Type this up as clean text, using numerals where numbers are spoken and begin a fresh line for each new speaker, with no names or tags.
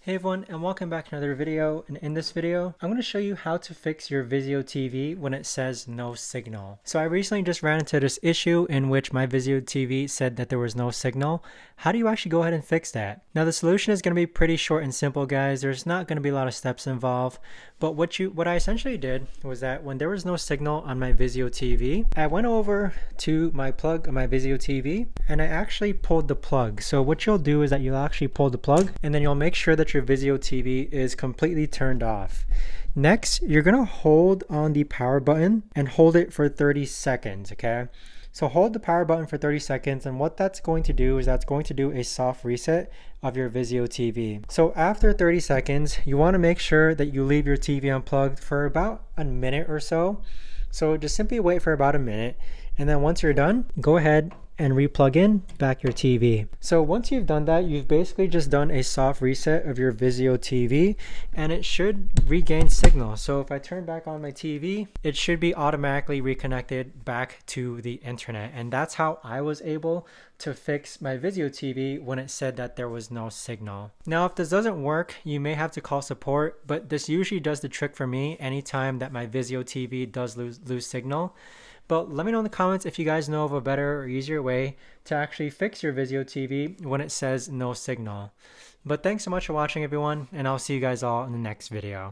Hey everyone, and welcome back to another video. And in this video, I'm going to show you how to fix your Vizio TV when it says no signal. So I recently just ran into this issue in which my Vizio TV said that there was no signal. How do you actually go ahead and fix that? Now the solution is going to be pretty short and simple, guys. There's not going to be a lot of steps involved. But what I essentially did was that when there was no signal on my Vizio TV, I went over to my plug on my Vizio TV and I actually pulled the plug. So what you'll do is that you'll actually pull the plug and then you'll make sure that your Vizio TV is completely turned off. Next, you're going to hold on the power button and hold it for 30 seconds, okay? So hold the power button for 30 seconds, and what that's going to do is that's going to do a soft reset of your Vizio TV. So after 30 seconds, you want to make sure that you leave your TV unplugged for about a minute or so. So just simply wait for about a minute, and then once you're done, go ahead and replug in back your TV. So once you've done that, you've basically just done a soft reset of your Vizio TV and it should regain signal. So if I turn back on my TV, it should be automatically reconnected back to the internet. And that's how I was able to fix my Vizio TV when it said that there was no signal. Now, if this doesn't work, you may have to call support, but this usually does the trick for me anytime that my Vizio TV does lose signal. But let me know in the comments if you guys know of a better or easier way to actually fix your Vizio TV when it says no signal. But thanks so much for watching, everyone, and I'll see you guys all in the next video.